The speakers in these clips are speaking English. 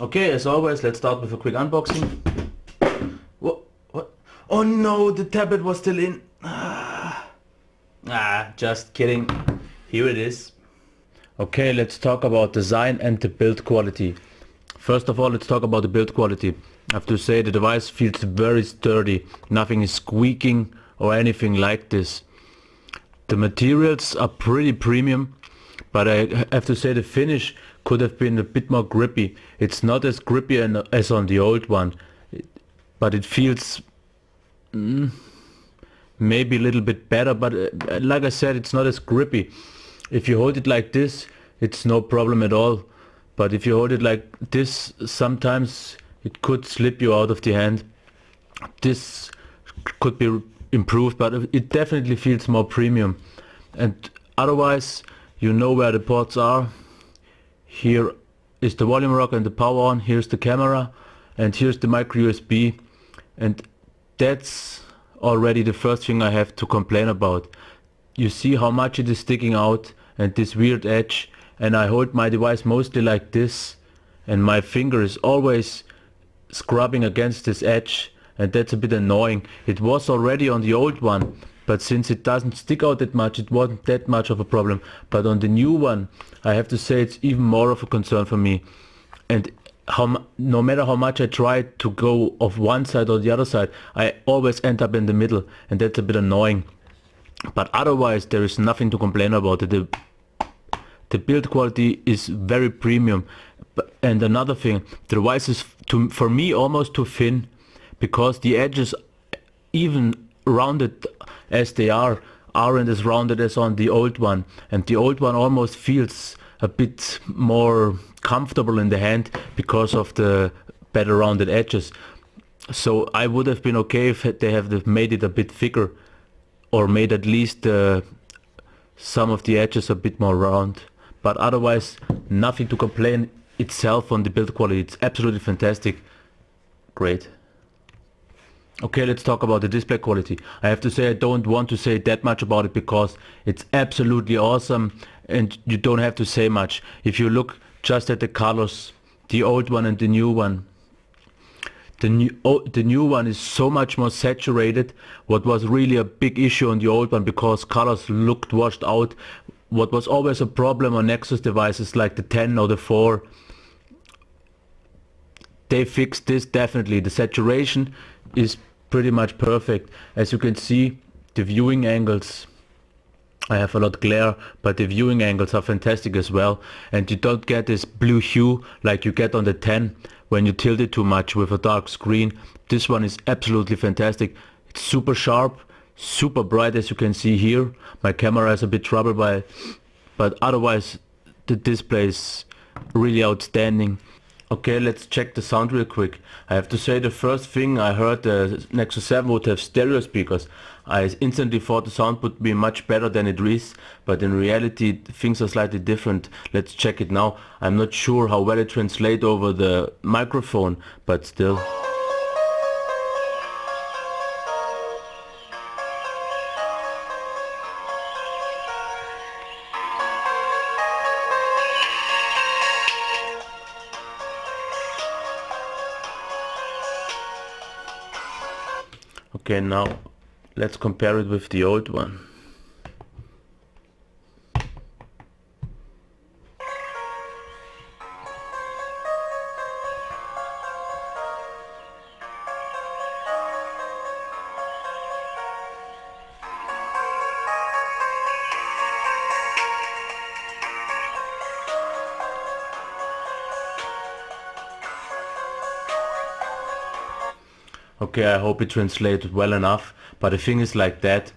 Okay, as always, let's start with a quick unboxing. What? Oh no, the tablet was still in. Just kidding. Here it is. Okay, let's talk about design and the build quality. First of all, let's talk about the build quality. I have to say the device feels very sturdy. Nothing is squeaking or anything like this. The materials are pretty premium, but I have to say the finish could have been a bit more grippy. It's not as grippy as on the old one, but it feels maybe a little bit better, but like I said, it's not as grippy. If you hold it like this, it's no problem at all, but if you hold it like this, sometimes it could slip you out of the hand. This could be improved, but it definitely feels more premium. And otherwise, you know where the ports are. Here is the volume rocker and the power on, here's the camera, and here's the micro USB, and that's already the first thing I have to complain about. You see how much it is sticking out and this weird edge, and I hold my device mostly like this, and my finger is always scrubbing against this edge, and that's a bit annoying. It was already on the old one, but since it doesn't stick out that much, it wasn't that much of a problem. But on the new one, I have to say it's even more of a concern for me. And no matter how much I try to go off one side or the other side, I always end up in the middle, and that's a bit annoying. But otherwise, there is nothing to complain about. The build quality is very premium. And another thing, the device is for me almost too thin, because the edges, even rounded as they aren't as rounded as on the old one, and the old one almost feels a bit more comfortable in the hand because of the better rounded edges. So I would have been okay if they have made it a bit thicker, or made at least some of the edges a bit more round. But otherwise, nothing to complain itself on the build quality. It's absolutely fantastic. Great. Okay, let's talk about the display quality. I have to say I don't want to say that much about it because it's absolutely awesome and you don't have to say much. If you look just at the colors, the old one and the new one, the new one is so much more saturated, what was really a big issue on the old one because colors looked washed out. What was always a problem on Nexus devices like the 10 or the 4, they fixed this definitely. The saturation is pretty much perfect. As you can see, the viewing angles, I have a lot of glare, but the viewing angles are fantastic as well, and you don't get this blue hue like you get on the 10 when you tilt it too much with a dark screen. This one is absolutely fantastic. It's super sharp, super bright, as you can see here. My camera has a bit trouble by it, but otherwise the display is really outstanding. Okay, let's check the sound real quick. I have to say the first thing I heard the Nexus 7 would have stereo speakers. I instantly thought the sound would be much better than it is, but in reality things are slightly different. Let's check it now. I'm not sure how well it translates over the microphone, but still. Okay, now let's compare it with the old one. Okay, I hope it translates well enough, but the thing is like that.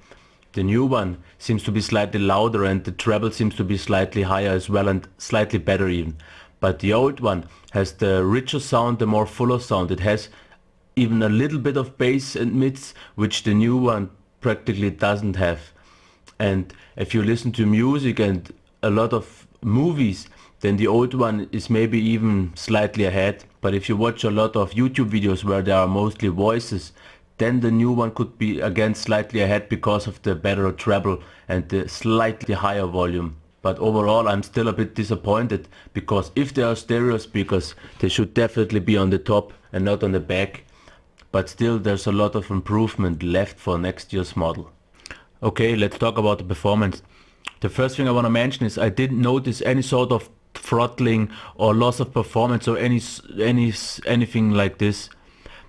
The new one seems to be slightly louder and the treble seems to be slightly higher as well and slightly better even. But the old one has the richer sound, the more fuller sound. It has even a little bit of bass and mids, which the new one practically doesn't have. And if you listen to music and a lot of movies, then the old one is maybe even slightly ahead. But if you watch a lot of YouTube videos where there are mostly voices, then the new one could be again slightly ahead because of the better treble and the slightly higher volume. but overall I'm still a bit disappointed, because if there are stereo speakers, they should definitely be on the top and not on the back. But still, there's a lot of improvement left for next year's model. Okay, let's talk about the performance. The first thing I want to mention is I didn't notice any sort of throttling or loss of performance or anything like this.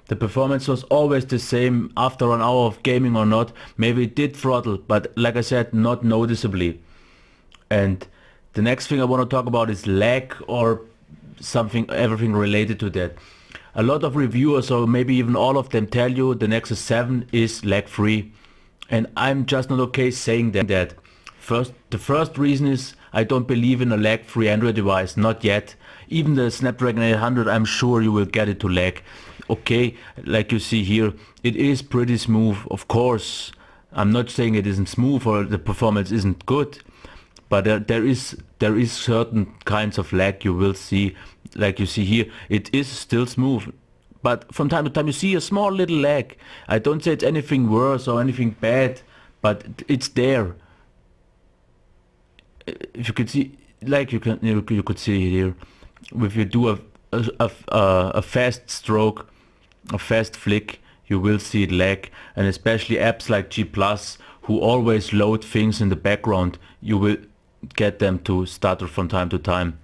The performance was always the same after an hour of gaming or not. Maybe it did throttle, but like I said, not noticeably. And the next thing I want to talk about is lag or everything related to that. A lot of reviewers, or maybe even all of them, tell you the Nexus 7 is lag free. And I'm just not okay saying that. The first reason is I don't believe in a lag-free Android device, not yet. Even the Snapdragon 800, I'm sure you will get it to lag. Okay, like you see here, it is pretty smooth. Of course, I'm not saying it isn't smooth or the performance isn't good, but there is certain kinds of lag you will see. Like you see here, it is still smooth. But from time to time you see a small little lag. I don't say it's anything worse or anything bad, but it's there. If you could see, like you could see here, if you do a fast stroke, a fast flick, you will see it lag. And especially apps like G+, who always load things in the background, you will get them to stutter from time to time.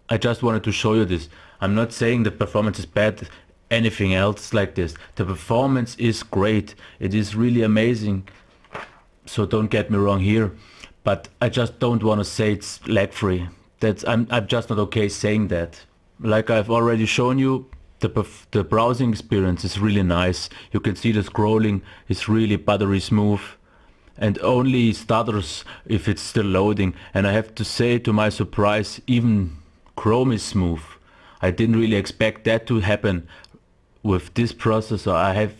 I just wanted to show you this. I'm not saying the performance is bad, anything else like this. The performance is great. It is really amazing. So don't get me wrong here, but I just don't want to say it's lag free. I'm just not okay saying that. Like I've already shown you, the browsing experience is really nice. You can see the scrolling is really buttery smooth, and only stutters if it's still loading. And I have to say, to my surprise, even Chrome is smooth. I didn't really expect that to happen with this processor.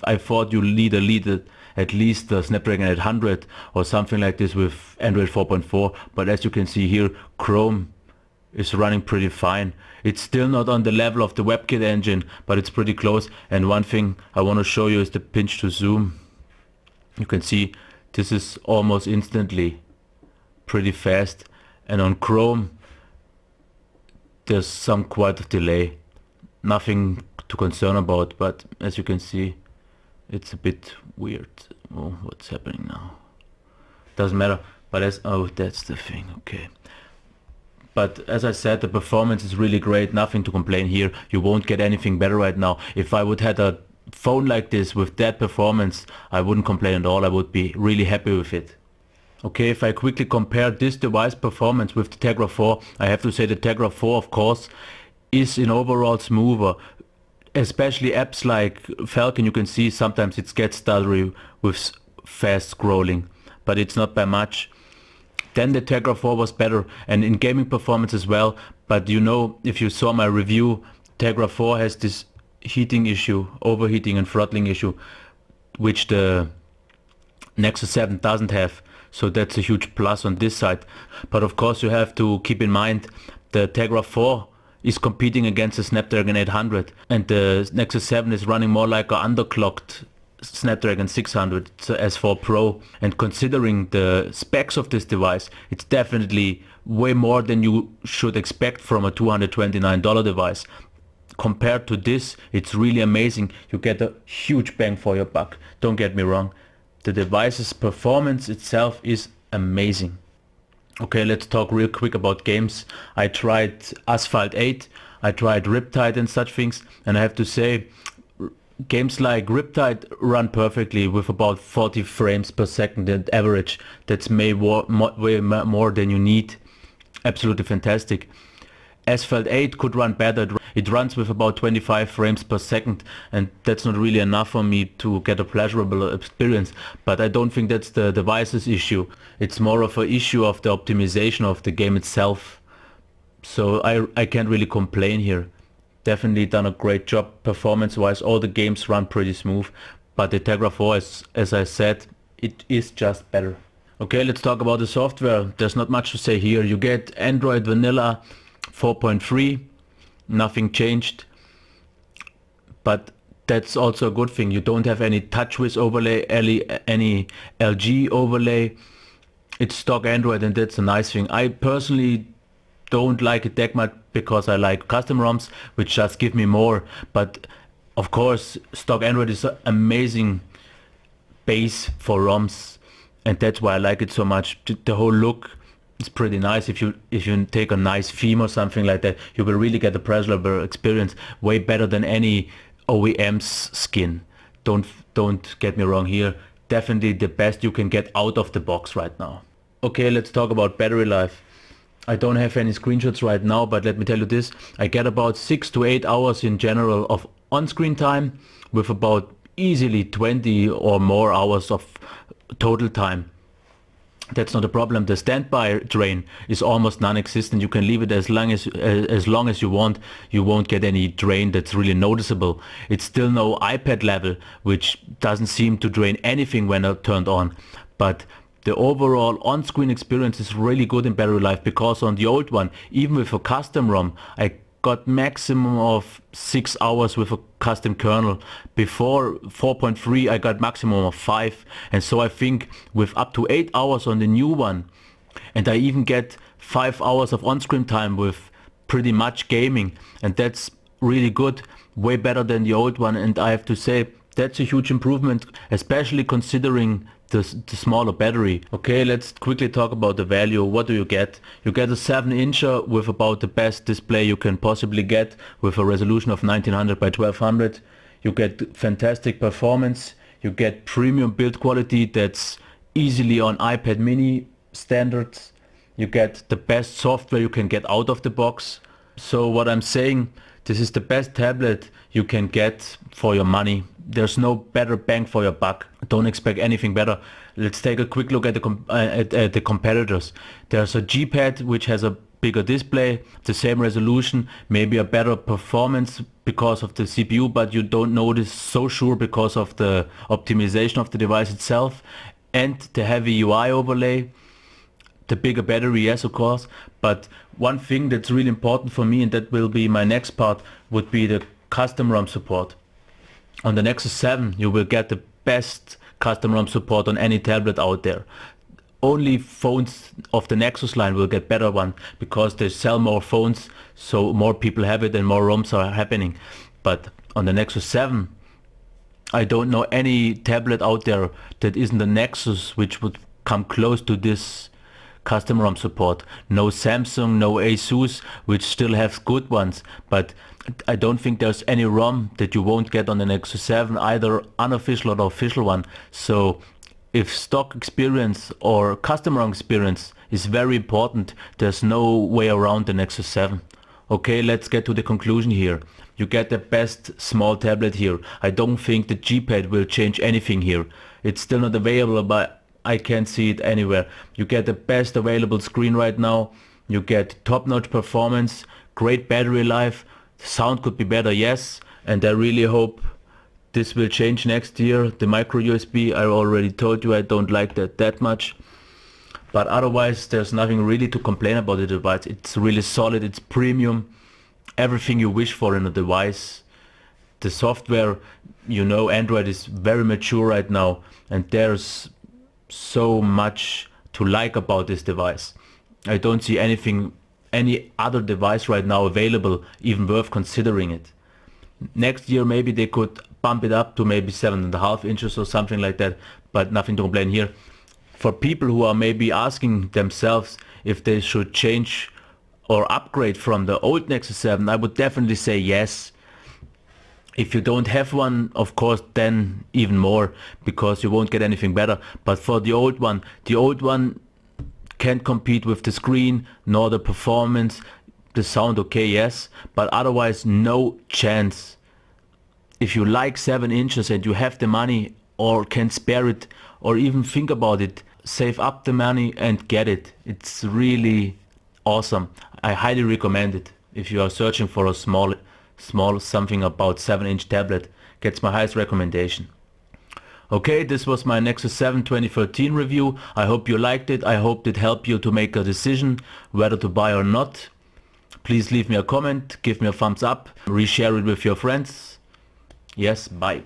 I thought you need at least the Snapdragon 800 or something like this with Android 4.4, but as you can see here, Chrome is running pretty fine. It's still not on the level of the WebKit engine, but it's pretty close. And one thing I want to show you is the pinch to zoom. You can see this is almost instantly pretty fast, and on Chrome there's quite a delay. Nothing to concern about, but as you can see, it's a bit weird. Oh, what's happening now? Doesn't matter. But that's the thing. Okay. But as I said, the performance is really great. Nothing to complain here. You won't get anything better right now. If I would have a phone like this with that performance, I wouldn't complain at all. I would be really happy with it. Okay, if I quickly compare this device performance with the Tegra 4, I have to say the Tegra 4, of course, is in overall smoother. Especially apps like Falcon, you can see sometimes it gets stuttery with fast scrolling, but it's not by much. Then the Tegra 4 was better, and in gaming performance as well. But you know, if you saw my review, Tegra 4 has this heating issue, overheating and throttling issue, which the Nexus 7 doesn't have. So that's a huge plus on this side. But of course you have to keep in mind the Tegra 4 is competing against the Snapdragon 800, and the Nexus 7 is running more like an underclocked Snapdragon 600 S4 Pro. And considering the specs of this device, it's definitely way more than you should expect from a $229 device. Compared to this, it's really amazing. You get a huge bang for your buck. Don't get me wrong. The device's performance itself is amazing. Okay, let's talk real quick about games. I tried Asphalt 8, I tried Riptide and such things, and I have to say, games like Riptide run perfectly with about 40 frames per second at average. That's way more than you need. Absolutely fantastic. Asphalt 8 could run better. It runs with about 25 frames per second, and that's not really enough for me to get a pleasurable experience. But I don't think that's the device's issue. It's more of an issue of the optimization of the game itself. So I can't really complain here. Definitely done a great job performance wise. All the games run pretty smooth, but the Tegra 4 is, as I said, it is just better. Okay, let's talk about the software. There's not much to say here. You get Android Vanilla 4.3, nothing changed, but that's also a good thing. You don't have any TouchWiz overlay, any LG overlay. it's stock Android, and that's a nice thing. I personally don't like it that much because I like custom ROMs, which just give me more. But of course, stock Android is an amazing base for ROMs, and that's why I like it so much. The whole look is pretty nice. If you take a nice theme or something like that, you will really get a pleasurable experience, way better than any OEM's skin. Don't get me wrong here. Definitely the best you can get out of the box right now. Okay, let's talk about battery life. I don't have any screenshots right now, but let me tell you this. I get about 6 to 8 hours in general of on-screen time, with about easily 20 or more hours of total time. That's not a problem. The standby drain is almost non-existent. You can leave it as long as you want. You won't get any drain that's really noticeable. It's still no iPad level, which doesn't seem to drain anything when turned on. But the overall on-screen experience is really good in battery life, because on the old one, even with a custom ROM, I got maximum of 6 hours with a custom kernel. Before 4.3 I got maximum of 5, and so I think with up to 8 hours on the new one, and I even get 5 hours of on-screen time with pretty much gaming, and that's really good, way better than the old one. And I have to say that's a huge improvement, especially considering the smaller battery. Okay, let's quickly talk about the value. What do you get? You get a 7-incher with about the best display you can possibly get, with a resolution of 1900 by 1200. You get fantastic performance. You get premium build quality that's easily on iPad mini standards. You get the best software you can get out of the box. So what I'm saying, this is the best tablet you can get for your money. There's no better bang for your buck. Don't expect anything better. Let's take a quick look at the competitors. There's a G-Pad which has a bigger display, the same resolution, maybe a better performance because of the CPU, but you don't notice so sure because of the optimization of the device itself and the heavy UI overlay. The bigger battery, yes, of course, but one thing that's really important for me, and that will be my next part, would be the custom ROM support. On the Nexus 7 you will get the best custom ROM support on any tablet out there. Only phones of the Nexus line will get better one, because they sell more phones, so more people have it and more ROMs are happening. But on the Nexus 7 I don't know any tablet out there that isn't a Nexus which would come close to this custom ROM support. No Samsung, no Asus, which still have good ones, but I don't think there's any ROM that you won't get on the Nexus 7, either unofficial or official one. So if stock experience or custom ROM experience is very important, there's no way around the Nexus 7. Okay, let's get to the conclusion here. You get the best small tablet here. I don't think the G-Pad will change anything here. It's still not available, but I can't see it anywhere. You get the best available screen right now. You get top-notch performance, great battery life. The sound could be better, yes, and I really hope this will change next year. The micro USB, I already told you I don't like that much. But otherwise there's nothing really to complain about the device. It's really solid, it's premium, everything you wish for in a device. The software, you know, Android is very mature right now, and there's so much to like about this device. I don't see any other device right now available even worth considering it. Next year maybe they could bump it up to maybe 7.5 inches or something like that, but nothing to complain here. For people who are maybe asking themselves if they should change or upgrade from the old Nexus 7, I would definitely say yes. If you don't have one, of course, then even more, because you won't get anything better. But for the old one can't compete with the screen nor the performance. The sound, okay, yes, but otherwise no chance. If you like 7 inches and you have the money or can spare it or even think about it, save up the money and get it. It's really awesome. I highly recommend it. If you are searching for a small something about 7-inch tablet, gets my highest recommendation. Okay, this was my Nexus 7 2013 review. I hope you liked it. I hope it helped you to make a decision whether to buy or not. Please leave me a comment, give me a thumbs up, reshare it with your friends. Yes, bye.